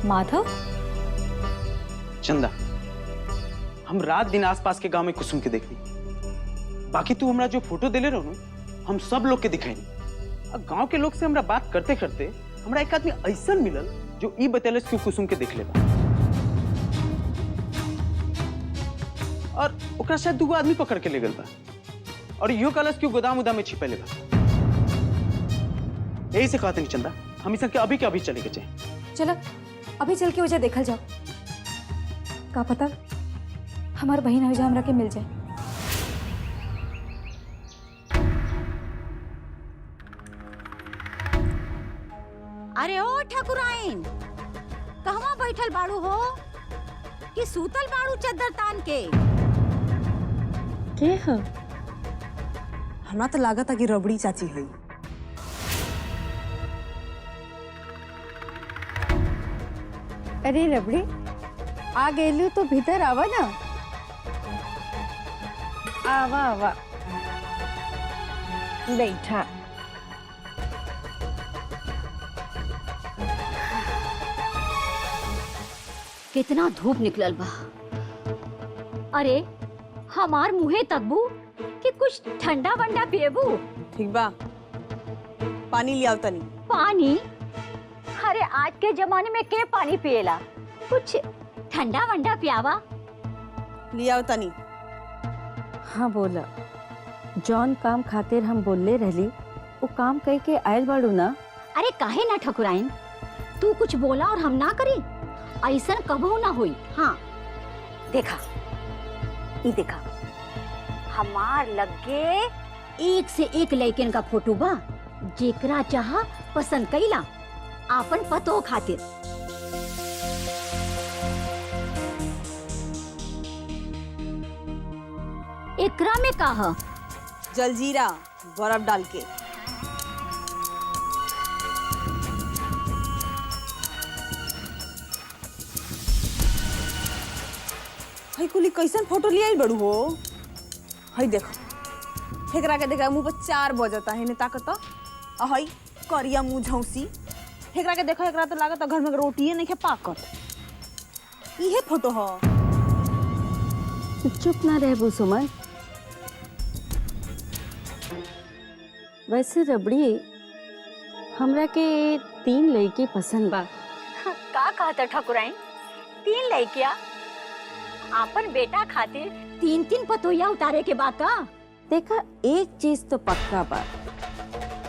माधव? चंदा, हम रात दिन आसपास के गांव में कुसुम के देखनी, बाकी तू हमरा जो फोटो देले रहो हम सब लोग के दिखाई नहीं। अब गांव के लोग से हमरा बात करते करते हमरा एक आदमी ऐसा मिलल जो ई बतेले कि कुसुम के देख लेबा, और ओकरा शायद दूगो आदमी पकड़ के ले गल बा, और इहो कहलस कि गोदाम उदाम में छिपे बा। यही से कहते नहीं चंदा, हम इस के अभी के अभी चले के चाहिए। चलो अभी चल के वजह देखल जाओ, का पता हमार बहन हो जा हमरा के मिल जाए। अरे ओ ठाकुराइन, कहवा बैठल बाड़ू हो कि सूतल बाड़ू चद्दर तान के? के ह? हमरा तो लागत कि रबड़ी चाची है। अरे रबड़ी, आ गेलू तो भीतर आवा ना। आवा आवा, बैठा। कितना धूप निकलल बा। अरे हमार मुहे तकबू कि कुछ ठंडा वंडा पिएबू? ठीक बा, पानी लियाओ तनी। पानी? अरे आज के जमाने में के पानी पिएला? कुछ ठंडा वंडा पियावा। लियाओ तनी। हाँ बोला, जौन काम खातिर हम बोलले रहली वो काम कह के आयल बाड़ू ना। अरे काहे ना ठकुराइन, तू कुछ बोला और हम ना करी, ऐसा कबू ना हुई। हाँ देखा, ये देखा, हमार लगे एक से एक लड़कन का फोटो बा, जेकरा चाहा पसंद कईला आपन पतो खातिर। एकरा में का ह? जलजीरा बर्फ डाल के। हई कुली कैसन फोटो लियाई बड़ू हो? हई देखो, हेकरा के देखा मुंह पर 4 बजता है ने ताकत। हई करिया मुंह झौसी, हेकरा के देखो, हेकरा तो लागत घर में रोटिए नहीं खे पाकत। इहे फोटो हो। चुप ना रहबू सुमन। वैसे रबड़ी, हमरा के 3 लड़की पसंद बा। का कहता ठकुराइन? 3 लड़किया? आपन बेटा खातिर 3-3 पतोया उतारे के बा का? देखा, एक चीज तो पक्का बा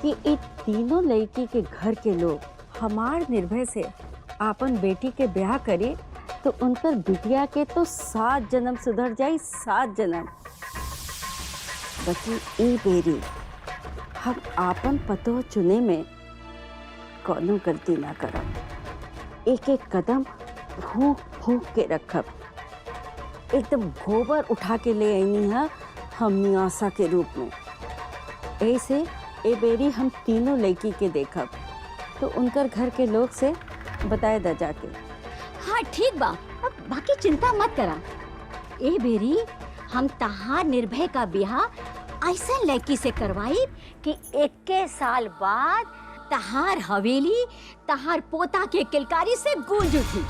कि इन तीनों लड़की के घर के लोग हमार निर्भय से आपन बेटी के ब्याह करे तो उनकर बिटिया के तो 7 जन्म सुधर जाई, 7 जन्म। बाकी ई बेरी हम आपन पतो चुने में कौनो गलती ना करब। एक एक कदम फूंक फूंक के रखब। एकदम गोबर उठा के ले आईनी है हमनी आशा के रूप में। ऐसे ए बेरी हम तीनों लड़की के देखब तो उनकर घर के लोग से बताए दा जाके। हाँ ठीक बा, अब बाकी चिंता मत करा। ए बेरी हम तहार निर्भय का ब्याह ऐसा लड़की से करवाई कि 21 साल बाद तहार हवेली तहार पोता के किलकारी से गूंज उठी।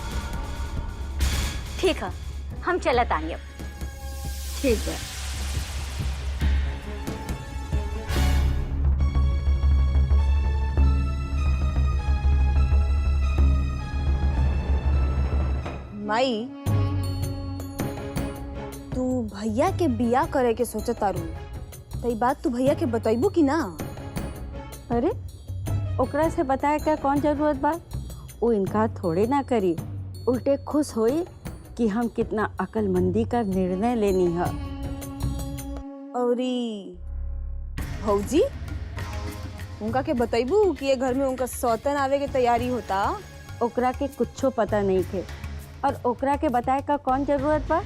ठीक है, हम चलत आनी अब। ठीक है। माई, तू भैया के बिया करे के सोचतारू, तो बात तू भैया के बताइबू कि ना? अरे ओकरा से बताए का कौन जरूरत बा? वो इनका थोड़े ना करी, उल्टे खुश होई कि हम कितना अकलमंदी का निर्णय लेनी है। औरी भौजी, उनका के बताइबू कि ये घर में उनका सौतन आवे के तैयारी होता? ओकरा के कुछो पता नहीं थे, और ओकरा के बताए का कौन जरूरत बा?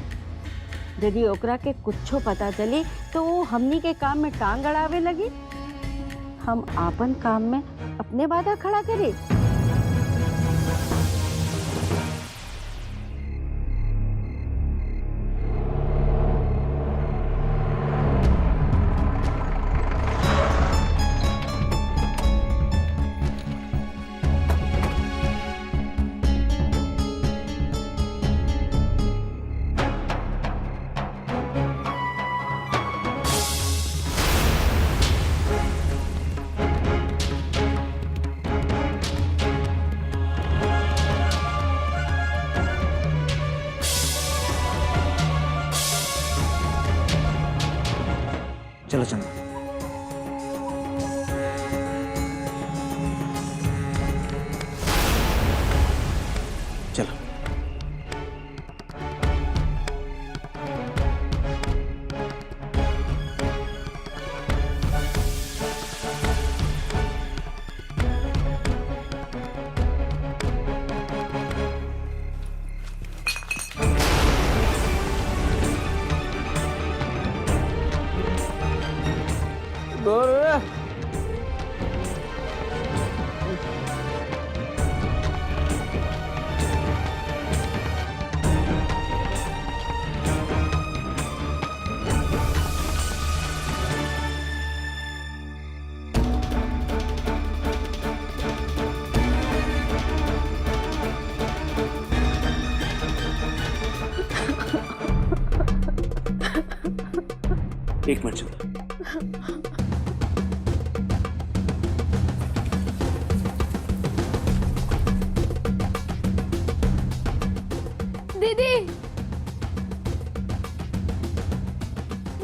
यदि ओकरा के कुछो पता चली तो वो हमनी के काम में टांग अड़ावे लगी। हम आपन काम में अपने बाधा खड़ा करी। एक मिनट चंदा। दीदी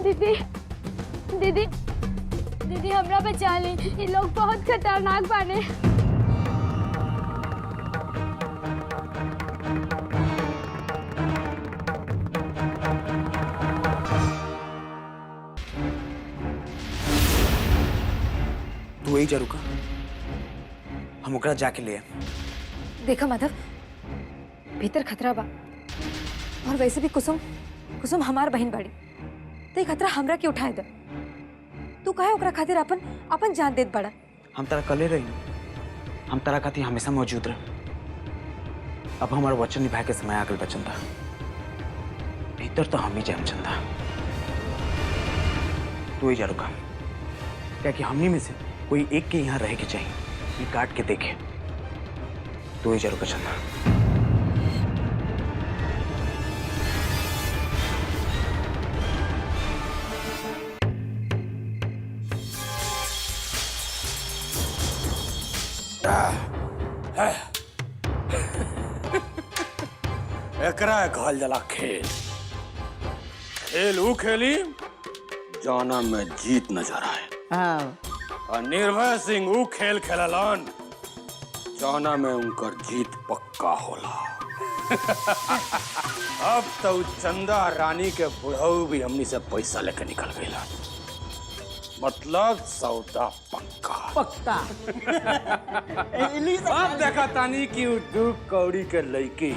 दीदी दीदी दीदी हमरा बचा ले, ये लोग बहुत खतरनाक बाने। तू यही जा रुका, हम ओकरा जाके ले आए। देखा माधव, भीतर खतरा बा, और वैसे भी कुसुम कुसुम हमार बहन बाड़ी, तो ये खतरा हमरा के उठाए दे। तू काहे ओकरा खातिर अपन अपन जान देत बड़ा। हम तारा कले रही, हम तारा खातिर हमेशा मौजूद रहे। अब हमारा वचन निभाए के समय आ गल बा चंदा। भीतर तो हम ही जाए चंदा। तू ही जा रुका, क्या कि हमनी में से कोई एक के यहाँ रहे के चाहिए, ये काट के देखे। तू ही जा रुका चंदा। एकरा कहल जाला खेल। खेल ऊ खेली जाना में जीत नजर आए। और निर्भय सिंह ऊ खेल खेललन जाना में उनकर जीत पक्का होला। अब तो चंदा रानी के बुढ़ऊ भी हमनी से पैसा लेके निकल गईला, मतलब सौदा पक्का पक्का। अब देखा तानी कि उ दू कौड़ी के लड़की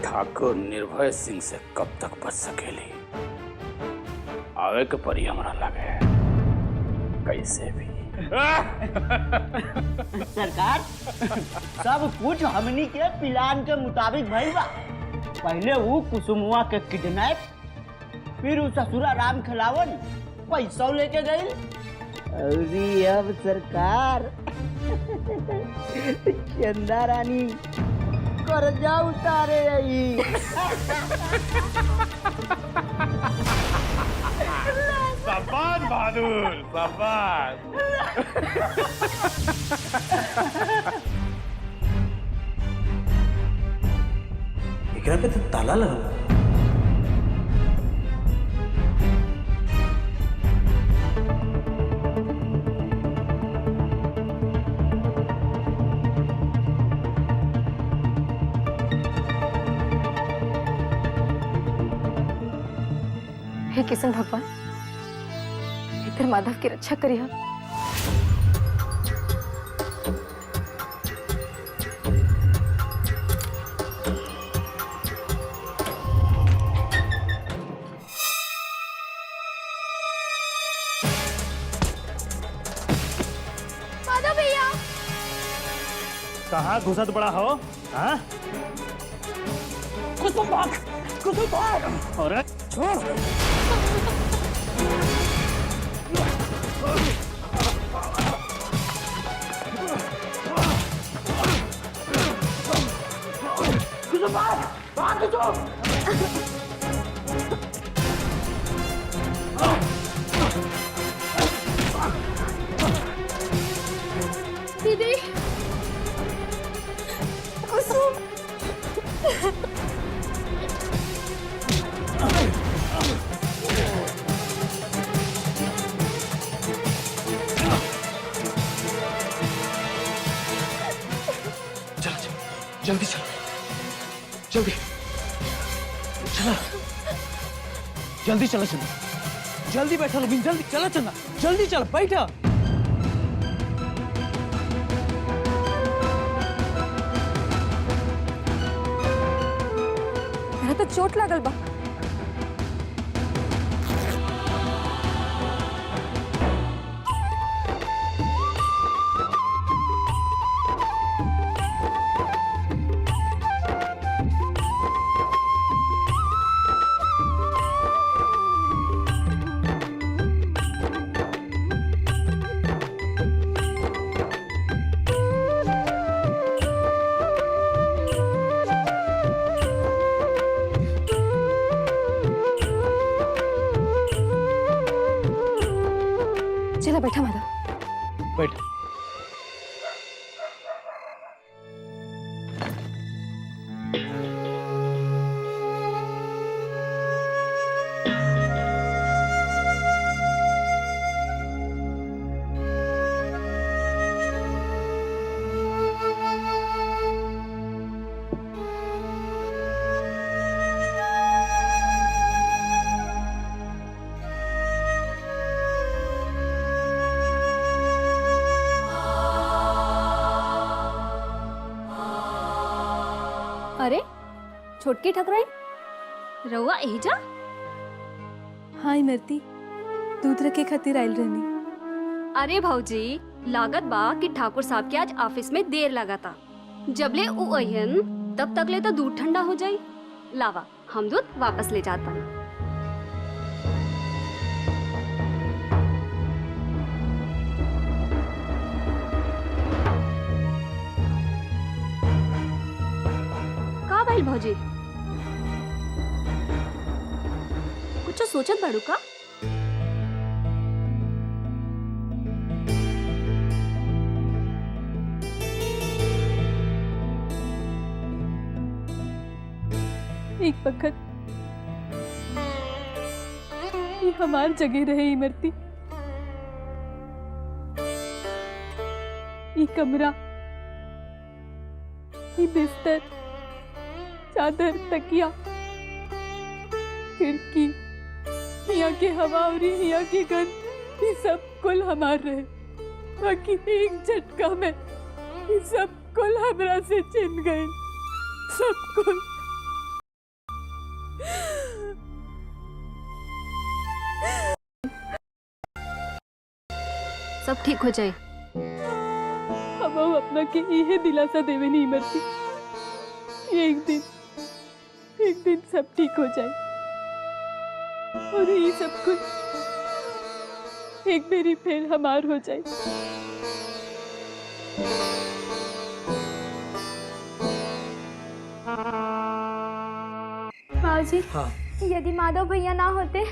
ठाकुर निर्भय सिंह से कब तक बच सकेली। आवे के परी हमरा लगे कैसे भी। सरकार, सब कुछ हमनी के प्लान के मुताबिक भइल बा। पहले वो कुसुमुआ के किडनैप, फिर वो ससुरा राम खिलावन पैसा लेके गई, और अब सरकार चंदा रानी कर्जा उतारे आई। शाबाश बहादुर, शाबाश। एकरा पे तो ताला लगा। हे किशन भगवान, भीतर माधव की रक्षा करिया। माधव भैया, कहाँ घुसत बड़ा हो? हाँ? कुसुम भाग, कुसुम भाग। अरे छोड़। कुसुम भाग, भाग कुसुम। दीदी, कुसुम, जल्दी चलो, जल्दी चला, जल्दी चलो चंदा, जल्दी बैठा लो, जल्दी चलो चंदा, जल्दी चलो बैठा। मेरा तो चोट लागल बा। बैठ। अरे छोटकी ठकराई रउआ एहिजा। हाँ इमरती, दूध रखे खातिर आयल रहनी। अरे भौजी, लागत बा कि ठाकुर साहब के आज ऑफिस में देर लगा था। जबले उ अहियन तब तक ले तो दूध ठंडा हो जाई। लावा हम दूध वापस ले जात बानी। का भइल भौजी, कुछ सोचत बाड़ू का? एक वक्त ये हमार जगह रहे इमरती। ये कमरा, ये बिस्तर, चादर, तकिया, खिड़की, यहाँ के हवा और यहाँ की गंध, ये सब कुल हमार रहे। बाकी एक झटका में ये सब कुल हमरा से छिन गए, सब कुल। सब ठीक हो जाए। हम अपना के यह दिलासा देवे नहीं मरती। एक दिन सब ठीक हो जाए और ये सब कुछ एक बेरी फिर हमार हो जाए। बाबूजी, हाँ। यदि माधव भैया ना होते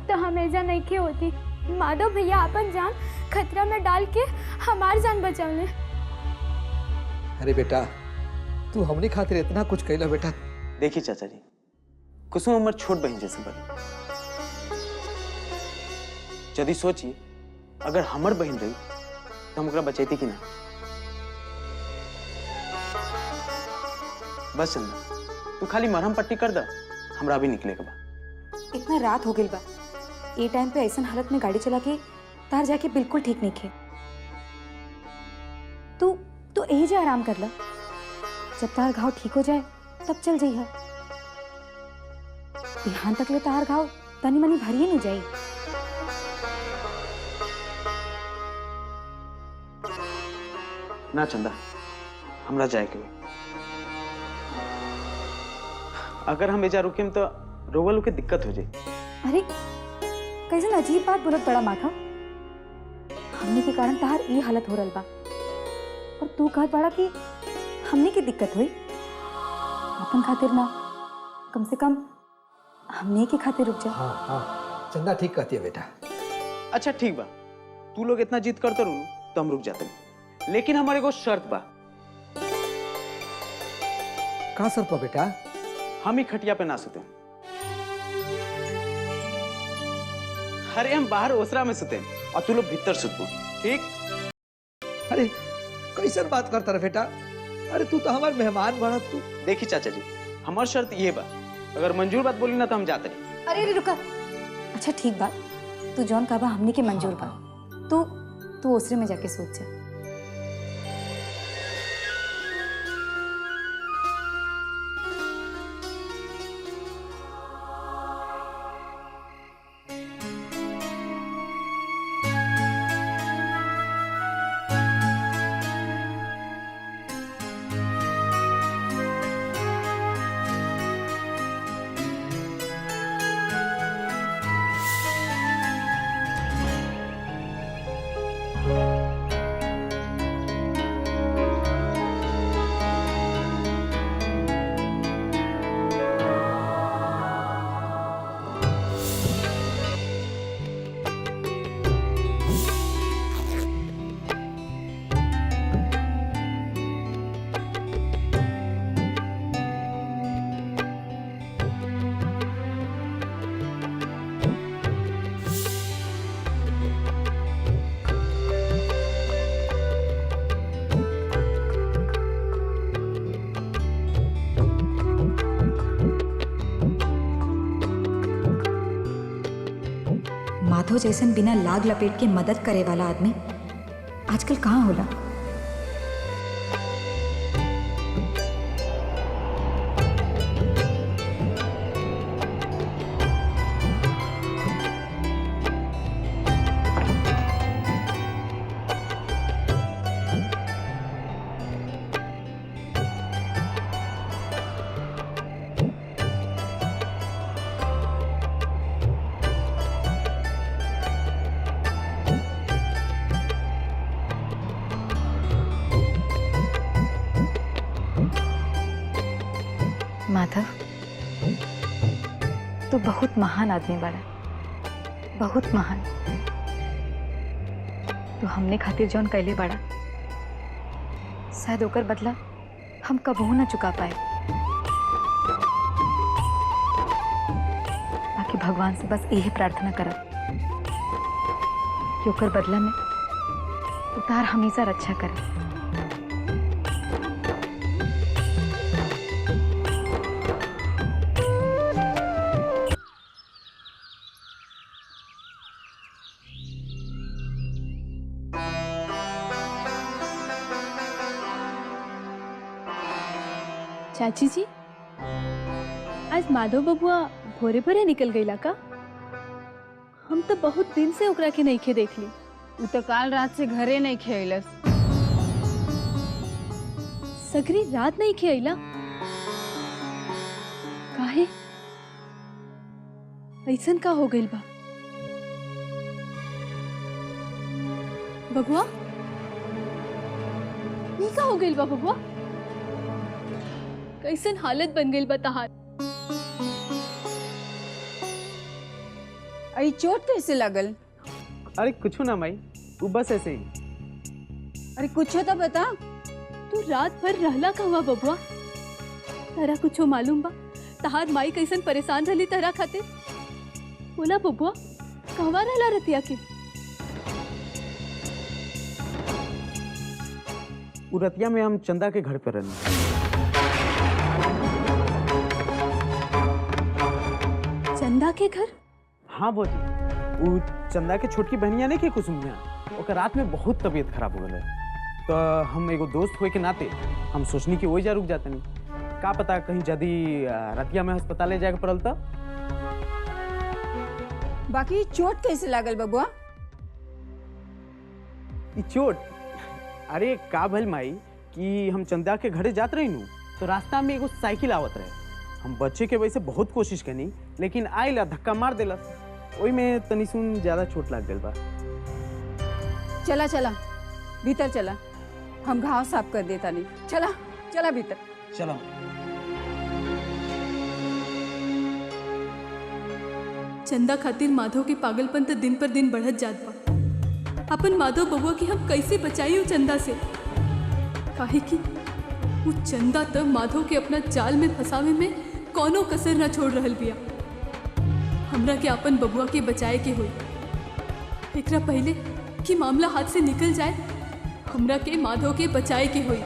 तो हमेशा नहीं खे होती। माधव भैया अपन जान खतरा में डाल के हमार जान बचावले। अरे बेटा, तू हमनी खातिर इतना कुछ कैला बेटा। देखिए चाचा जी, कुसुम हमर छोट बहन जैसे बनी। यदि सोचिए अगर हमर बहन रही तो हम ओकरा बचैती कि ना। बस चंदा, तू खाली मरहम पट्टी कर द, हमरा भी निकले के बा। इतना रात हो गई बा, ये टाइम पे ऐसा हालत में गाड़ी चला के तार जाके बिल्कुल ठीक नहीं खे। तू यही जा आराम कर ला, जब तार घाव ठीक हो जाए तब चल जाइए। यहाँ तक ले तार घाव तनी मनी भरिए नहीं जाई। ना चंदा, हमरा जाए के बा। अगर हम एजा रुकेम तो रोवल के दिक्कत हो जाए। अरे कैसे अजीब बात बोलत बड़ा माथा। हमने के कारण तार ये हालत हो रहा बा और तू कहत बड़ा कि हमने की दिक्कत हुई। अपन खातिर ना, कम से कम हमने के खातिर रुक जा। हाँ हाँ, चंदा ठीक कहती है बेटा। अच्छा ठीक बा, तू लोग इतना जिद करते रहो तो हम रुक जाते हैं, लेकिन हमारे को शर्त बा। कहाँ सर पर बेटा? हम ही खटिया पे ना सोते। अरे हम बाहर ओसरा में सोते और तू लोग भीतर सुतबो, ठीक? अरे कैसन बात करता रहे बेटा? अरे तू तो हमारे मेहमान बना तू। देखी चाचा जी, हमार शर्त ये बा, अगर मंजूर बात बोली ना तो हम जाते नहीं। अरे रुका। अच्छा ठीक बा, तू जौन कहा हमने के मंजूर बा। तू ओसरे में जाके सोच जा। माधव जैसन बिना लाग लपेट के मदद करे वाला आदमी आजकल कहाँ होला। माधव, तू बहुत महान आदमी बड़ा, बहुत महान। तू हमने खातिर जौन कैले बड़ा, शायद ओकर बदला हम कबहू ना चुका पाए। बाकी भगवान से बस यही प्रार्थना करब कि ओकर बदला में उतार हमेशा रक्षा करे। चाची जी, आज माधव बबुआ भोरे भोरे निकल गईला का? हम तो बहुत दिन से ओकरा के नइखे देख ली। उ तो काल रात से घरे नहीं खेलस। सगरी रात नहीं खेला काहे? ऐसन का हो गइल बा? बबुआ, ये का हो गइल बा बबुआ? कैसन हालत बन गई बा तहार? आई चोट कैसे लगल? अरे कुछ ना माई, वो बस ऐसे ही। अरे कुछ तो बता। तू रात भर रहला कहवा बबुआ? तारा कुछो मालूम बा? तहार माई कैसन परेशान रहली तारा खातिर? बोला बबुआ, कहवा रहला रतिया के? उरतिया में हम चंदा के घर पर रहने। चंदा के घर? हाँ भौजी, वो चंदा के छोटकी बहनिया ने के कुसुमिया, ओकर रात में बहुत तबीयत खराब हो गई। तो हम एगो दोस्त होए के नाते हम सोचनी कि वही जा रुक जाते नहीं। का पता कहीं जदी रतिया में अस्पताल ले जाके पड़ल। तो बाकी चोट कैसे लागल बबुआ? चोट? अरे का भल माई कि हम चंदा के घरे जात रही नू, तो रास्ता में एगो साइकिल आवत रहे। हम बच्चे के वैसे बहुत कोशिश करनी, लेकिन आइला धक्का मार देलस। ओई में तनी सुन ज्यादा चोट लाग गइल बा। चला चला भीतर चला, हम घाव साफ कर देता नहीं। चला चला भीतर चलो। चंदा खातिर माधव के पागलपन तो दिन पर दिन बढ़त जात बा। अपन माधव बबुआ की हम कैसे बचाई चंदा से? काहे कि वो चंदा तो माधव के अपना जाल में फंसावे में कोनो कसर न छोड़ रहल बिया। हमरा के अपन बबुआ के बचाए के होई। एकरा पहले कि मामला हाथ से निकल जाए, हमरा के माधव के बचाए के होई।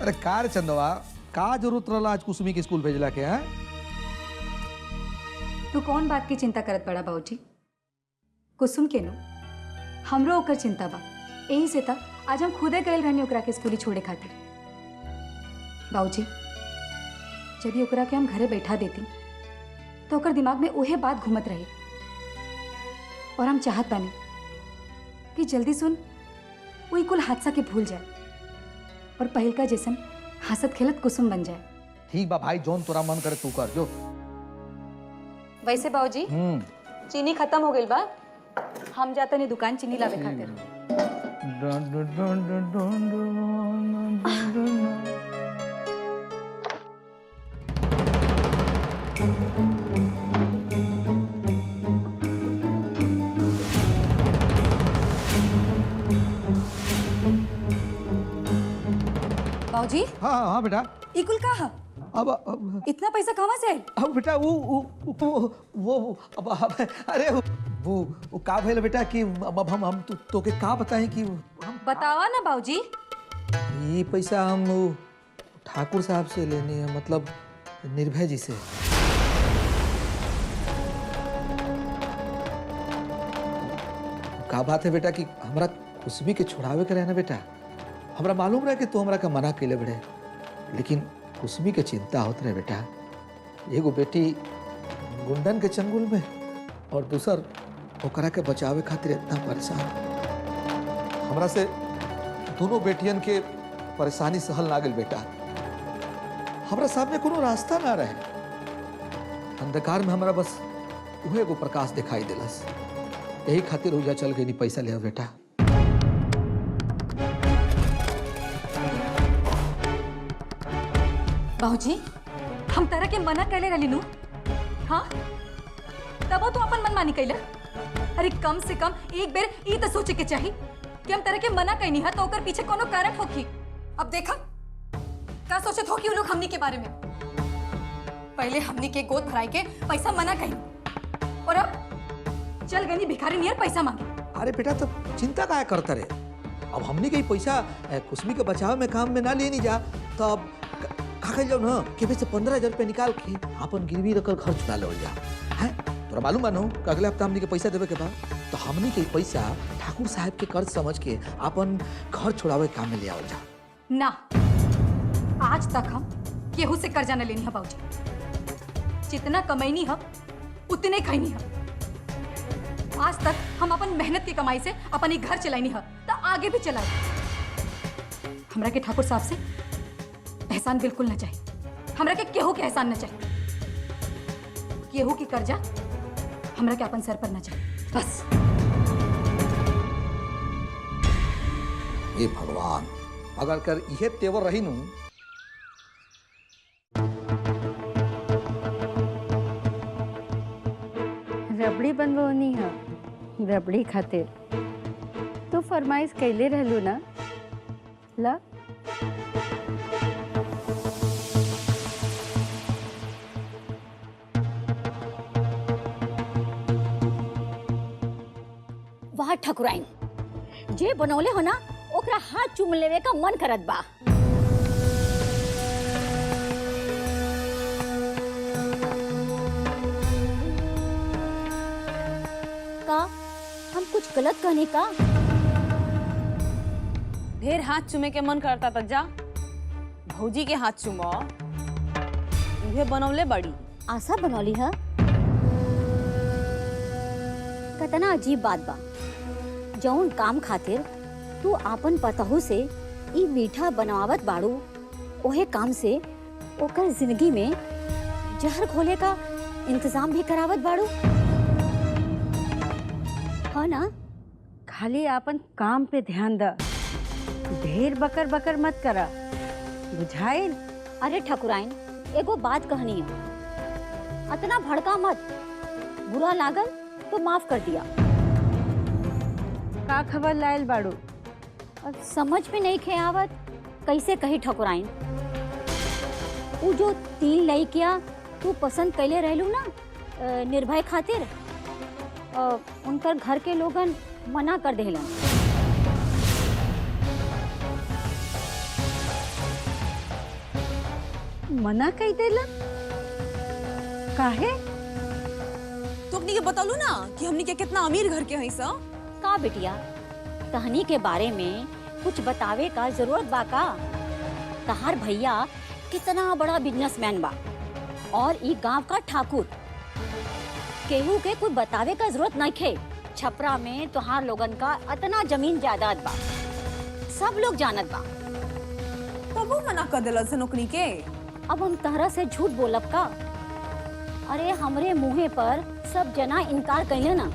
अरे का रे चंदवा, का जरूरत रहला आज कुसुमी के स्कूल भेजला के? हैं तू कौन बात की चिंता करत पड़ा बाबूजी? कुसुम के नो हमरो ओकर चिंता बा। यही से था आज हम खुदे गए रहनी ओकरा के स्कूली छोड़े खातिर। बाबूजी, जब ओकरा के हम घरे बैठा देती तो ओकर दिमाग में उहे बात घूमत रही। और हम चाहत बानी कि जल्दी सुन वही कुल हादसा के भूल जाए और पहल का जैसन हंसत खेलत कुसुम बन जाए। ठीक बा भाई, जोन तोरा मन करे तू कर जो। वैसे बाबूजी, चीनी खत्म हो गई बा, हम जाते नहीं दुकान चीनी लावे खातिर। बाबूजी, हाँ हाँ हाँ बेटा। इकुल कहा? अब इतना पैसा कहाँ से आए? अब बेटा वो अब अरे वो का भइल बेटा कि अब हम तो के का बताएं कि हम बतावा ना बाबूजी। ये पैसा हम वो ठाकुर साहब से लेने हैं, मतलब निर्भय जी से। का बात है बेटा कि हमरा कुसुमी के छुड़ावे के रहे ना बेटा। हमरा मालूम रहे कि तू हमरा का मना कैले बड़े, लेकिन कुसुमी के चिंता होत रहे बेटा। एगो बेटी गुंडन के चंगुल में और दूसर ओकरा के बचावे खातिर इतना परेशान। हमरा से दोनों बेटियन के परेशानी सहल ना गेल बेटा। हमरा सामने कोनो रास्ता ना रहे। अंधकार में हमरा बस उहे एगो प्रकाश दिखाई दिलस। यही खातिर उजा चल गई पैसा ले बेटा। बाबूजी हम तरह के मना कैले रही नू। हाँ तबो तो अपन मनमानी कैला। अरे कम से कम एक बेर ई तो सोचे के चाहिए कि हम तरह के मना कैनी है तो ओकर पीछे कोनो कारण होखी। अब देखा का सोचत हो कि वो लोग हमनी के बारे में। पहले हमनी के गोद भराई के पैसा मना कही और अब चल गई भिखारी नियर पैसा मांगे। अरे बेटा तो चिंता काहे करता रे। अब हमने के पैसा कुसुमी के बचाव में काम में ना लेनी जा तो अब का कर जाओ ना कि से 15,000 रुपये निकाल के अपन गिरवी रखकर घर चुरा ले जा। है तोरा मालूम मानो कि अगले हफ्ता हमने के पैसा देवे के बाद तो हमने के पैसा ठाकुर साहब के कर्ज समझ के अपन घर छोड़ावे काम में ले आओ जा। ना आज तक हम केहू से कर्जा न लेनी है बाबूजी। जितना कमैनी है उतने खैनी है। आज तक हम अपन मेहनत की कमाई से अपन ही घर चलानी है तो आगे भी चलाए। हमरा के ठाकुर साहब से एहसान बिल्कुल न चाहिए। हमरा के केहू के एहसान न चाहिए। केहू की कर्जा हमरा के अपन सर पर न चाहिए बस। ये भगवान अगर कर ये तेवर रही नू रबड़ी बनवनी है। रबड़ी खातिर तू फरमाइश कैले रहलू ना। ला वाह ठकुराइन, जे बनौले हो ना ओकरा हाथ चूम लेवे का मन करत बा। का हम कुछ गलत कहने का? ढेर हाथ चूमे के मन करता था जा भौजी के हाथ चूमो। उहे बनौले बड़ी आशा बनौली है। कतना अजीब बात बा। जौन काम खातिर तू आपन पतहू से ई मीठा बनावत बाड़ू ओहे काम से ओकर जिंदगी में जहर घोले का इंतजाम भी करावत बाड़ू। हाँ ना? खाली आपन काम पे ध्यान द। ढेर बकर बकर मत करा, बुझाइल? अरे ठकुराइन एगो बात कहनी है, अतना भड़का मत। बुरा लागल तो माफ कर दिया। का खबर लायल बाड़ू? अब समझ में नहीं खे आवत कैसे कही ठकुराइन। वो जो 3 लड़कियां तू पसंद कैले रहलू ना निर्भय खातिर, उनकर घर के लोगन मना कर देलन। मना कई देलन? काहे? तो अपनी के बतौलू ना कि हमनी के कितना अमीर घर के हई सा। का बिटिया कहानी के बारे में कुछ बतावे का जरूरत बा का? तहार भैया कितना बड़ा बिजनेसमैन बा और ई गांव का ठाकुर। केहू के कुछ बतावे का जरूरत नहीं खे। छपरा में तुहार लोगन का अतना जमीन जायदाद बा, सब लोग जानत बा। तब वो मना कर देला से नौकरी के। अब हम तहरा से झूठ बोलब का? अरे हमरे मुँहे पर सब जना इनकार कइले ना।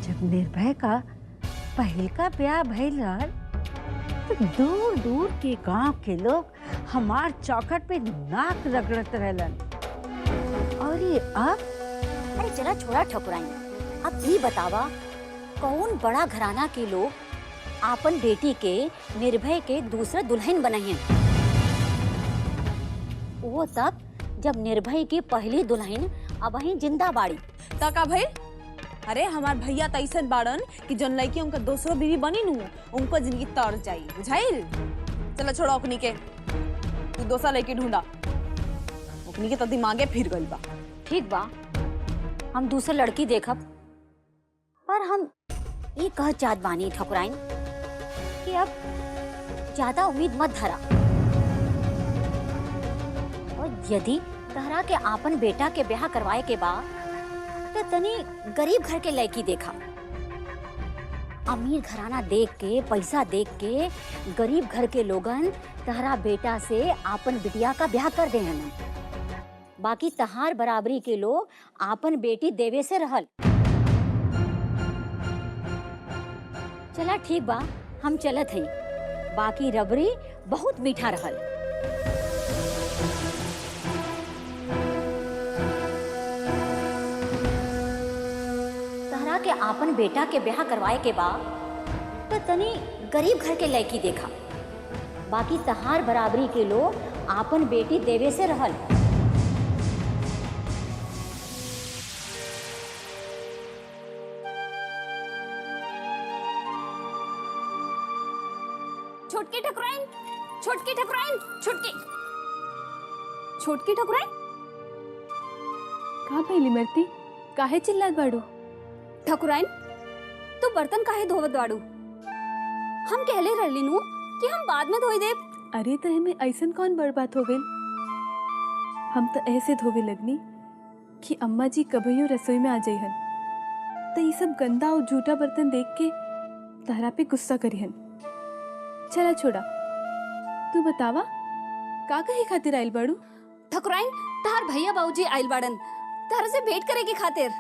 जब निर्भय का पहल का ब्याह भइल रहल तो दूर दूर के गांव के लोग हमार चौखट पे नाक रगड़त रहलन। और ये अब? अरे जरा छोड़ा ठकुराइन, अब ये बतावा कौन बड़ा घराना के लोग आपन बेटी के निर्भय के दूसरा दुल्हन बनाए? वो तब जब निर्भय की पहली दुल्हन अब वहीं जिंदा बाड़ी। तका भाई अरे हमार भैया तो ऐसा बाड़न कि जौन लड़की उनका दूसरो बीवी बनी नू उनको जिंदगी तर जाई, बुझाइल? चलो छोड़ो ओकनी के, तू दूसरा लड़की ढूंढा। ओकनी के तो दिमागे फिर गइल बा। ठीक बा, हम दूसर लड़की देखब, पर हम ये कह चाहत बानी ठकुराइन कि अब ज्यादा उम्मीद मत धरा, और यदि तहरा के आपन बेटा के ब्याह करवाए के बाद तो तनी गरीब घर के लड़की देखा। अमीर घराना देख के, पैसा देख के गरीब घर के लोगन तहरा बेटा से आपन बिटिया का ब्याह कर दे हैं। बाकी तहार बराबरी के लोग आपन बेटी देवे से रहल। चला ठीक बा, हम चलत हई, बाकी रबड़ी बहुत मीठा रहल। तहरा के आपन बेटा के ब्याह करवाए के बाद तो तनी गरीब घर के लड़की देखा। बाकी तहार बराबरी के लोग आपन बेटी देवे से रहल। छोटकी ठकुराइन, छोटकी ठकुराइन, छोटकी छोटकी ठकुराइन। कहाँ पहली मरती काहे चिल्लात बाड़ू? ठकुराइन, तू बर्तन काहे धोवत बाड़ू? हम कहले रहली नु कि हम बाद में धोई देब। अरे तो हमें ऐसन कौन बड़ बात हो गई? हम तो ऐसे धोवे लगनी कि अम्मा जी कभैयो रसोई में आ जाइहन, तो ये सब गंदा और झूठा बर्तन देख के तहरा पे गुस्सा करिहन। चला छोड़ा, तू बतावा का कहे खातिर आइल बाड़ू? ठकुराइन, तार भैया बाबूजी आइल बाड़न तारा से भेंट करे के खातिर।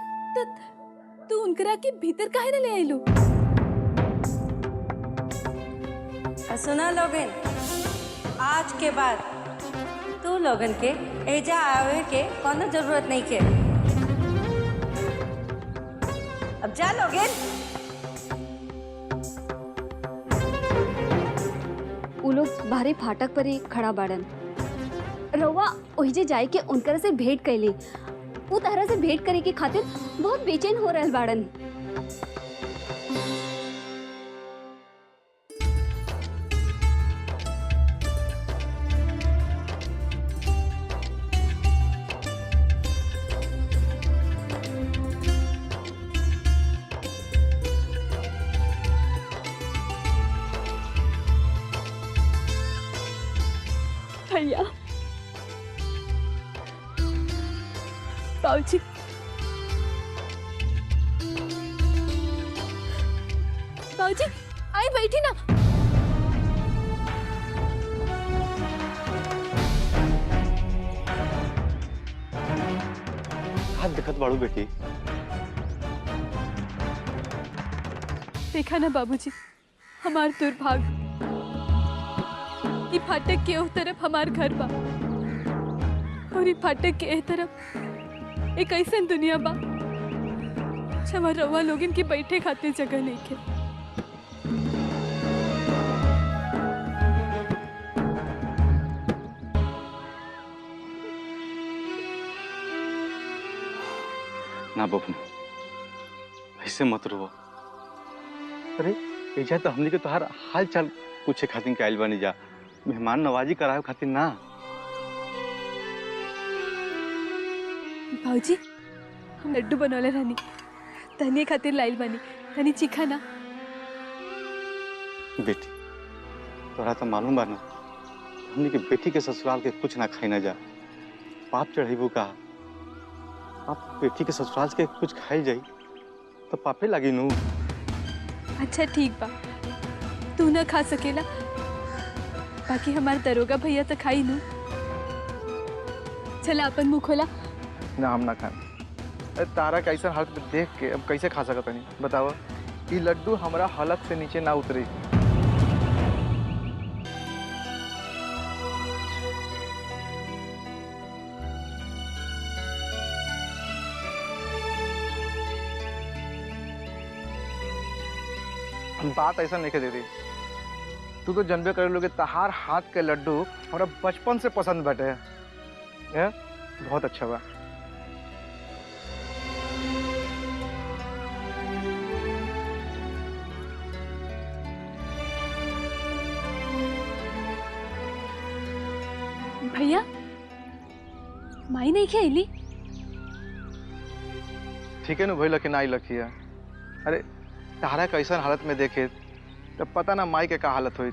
तू उनकरा के भीतर काहे न ले आइलू? सुना लोगन, आज के बाद तू लोगन के एजा आवे के कोनो जरूरत नहीं के। अब जा लोगन। उ लोग बाहरे फाटक पर ही खड़ा बाड़न। रउआ ओहिजे जाए के उनकर से भेंट कैली। वो तारा से भेंट करे के खातिर बहुत बेचैन हो रहल बाड़न। भैया, बाबूजी, बाबूजी आई बैठी ना। हाथ दिखत बाड़ू बेटी। देखा ना बाबूजी, हमार दुर्भाग, ये फाटक के उस तरफ हमार घर बा और ये फाटक के एह तरफ एक ऐसा दुनिया बा जहाँ रवा लोगन के बैठे खातिर जगह नहीं के। ना बबन, ऐसे मत रो। अरे एजा तो हमनी के तोहार हाल चाल पूछे खातिर के आइल बानी जा, मेहमान नवाजी करावे खातिर ना। भाऊजी, हम लड्डू बनौले रहनी, तहनी खातिर लाइल बानी, तहनी चिखा ना। बेटी, तोरा तो मालूम बा ना, हमनी के बेटी के ससुराल के कुछ ना खाई ना जा। पाप चढ़ेबू का? आप बेटी के ससुराल के कुछ खाई जाई तो पापे लगी नू। अच्छा ठीक बा, तू ना खा सकेला, बाकी हमार दरोगा भैया तो खाई नू। चला अपन मुंह खोला। ना हम ना खाए। तारा कैसा हालत देख के अब कैसे खा सकत नहीं बतावा? ये लड्डू हमारा हलक से नीचे ना उतरे। बात ऐसा नहीं कर दे रही। तू तो जनबे कर लोगे, तहार हाथ के लड्डू हमारा बचपन से पसंद बैठे है। बहुत अच्छा बा। भैया माई नहीं खेली। ठीक है ना भइल कि नाई लखिया। अरे तारा कैसन हालत में देखे तब पता ना माई के का हालत हुई।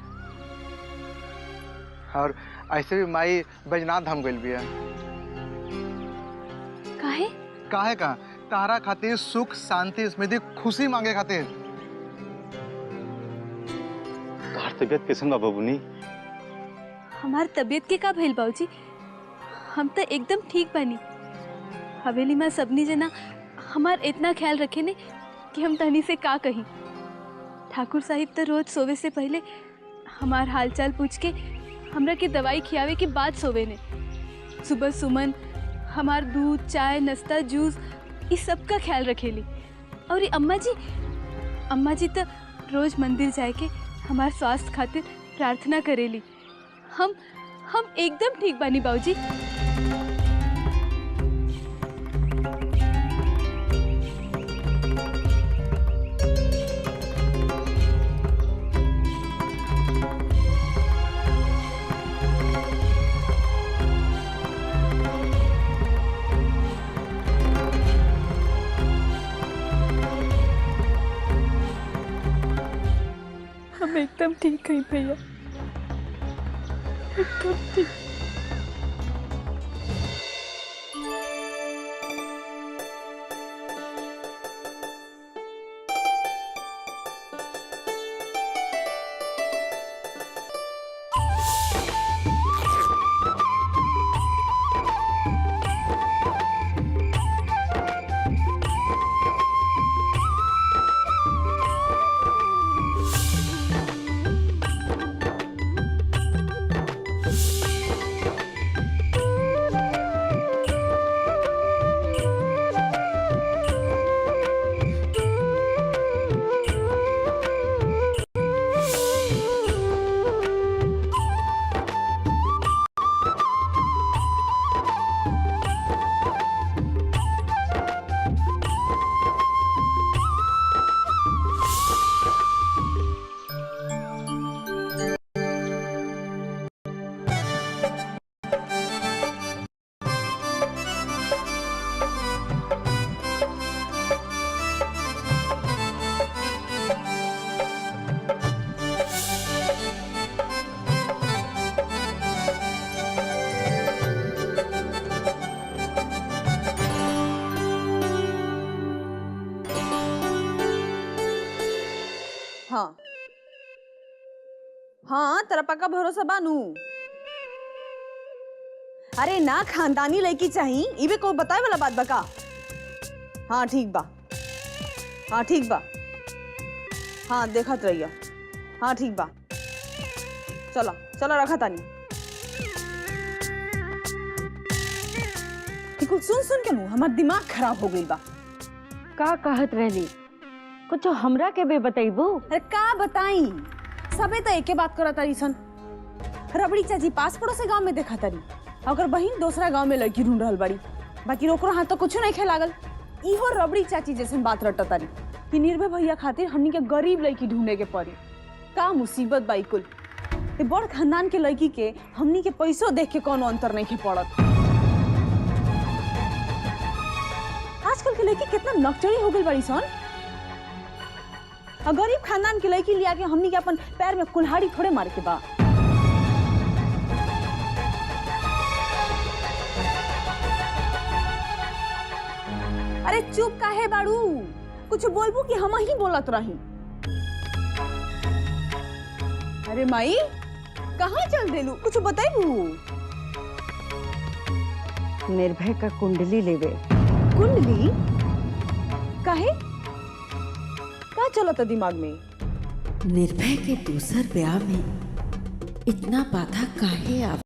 और ऐसे भी माई बैजनाथ धाम गइल बिया। काहे? काहे का तारा खातिर सुख शांति स्मृति खुशी मांगे खातिर। तोहार तबीयत कैसन बा बबुनी? हमार तबीयत के का भइल बाबूजी? हम तो एकदम ठीक बानी। हवेली में सबनी जना हमार इतना ख्याल रखे ने कि हम तहनी से का कहीं। ठाकुर साहिब तो रोज सोवे से पहले हमार हालचाल पूछ के हमरा के दवाई खियावे के बाद सोवे ने। सुबह सुमन हमार दूध चाय नाश्ता जूस इस सब का ख्याल रखेली। और ये अम्मा जी तो रोज मंदिर जाए के हमार स्वास्थ्य खातिर प्रार्थना करेली। हम एकदम ठीक बानी बाबूजी। हम एकदम ठीक है भैया, एकदम ठीक। हाँ हाँ, तेरा पक्का भरोसा बानू। अरे ना खानदानी लड़की चाहिए, इबे को बताए वाला बात बका। हाँ ठीक बा, हाँ ठीक बा, हाँ देखत रहिया। हाँ ठीक बा, चलो चलो रखा तानी। सुन के मुँह हमार दिमाग खराब हो गई बा। का कहत रहली? कुछ हमरा के भी बताइबू? अरे का बताई, सबे तो एके बात करत तारी सन। रबड़ी चाची पास पड़ोस गांव में देखा तारी, अगर बहिन दूसरा गांव में लड़की ढूंढ रहल बड़ी। बाकी ओकरो हाथ तो कुछ नहीं खे लागल। इहो रबड़ी चाची जैसे बात रट तारी कि निर्भय भैया खातिर हमनी के गरीब लड़की ढूंढे के पड़ी। का मुसीबत बाई कुल। ये बड़ खानदान के लड़की के हमनी के पैसों देख के कोनो अंतर नहीं खे पड़त। आजकल के लड़की कितना नकचड़ी हो गई बड़ी सन। गरीब खानदान की लड़की लिया के हमनी के अपन पैर में कुल्हाड़ी थोड़े मार के बा। अरे चुप काहे बाड़ू, कुछ बोलबू कि हम ही बोलत रही। अरे माई कहाँ चल देलू, कुछ बताइबू? निर्भय का कुंडली लेवे। कुंडली काहे? क्या चलत दिमाग में? निर्भय के दूसर ब्याह में इतना बाधा काहे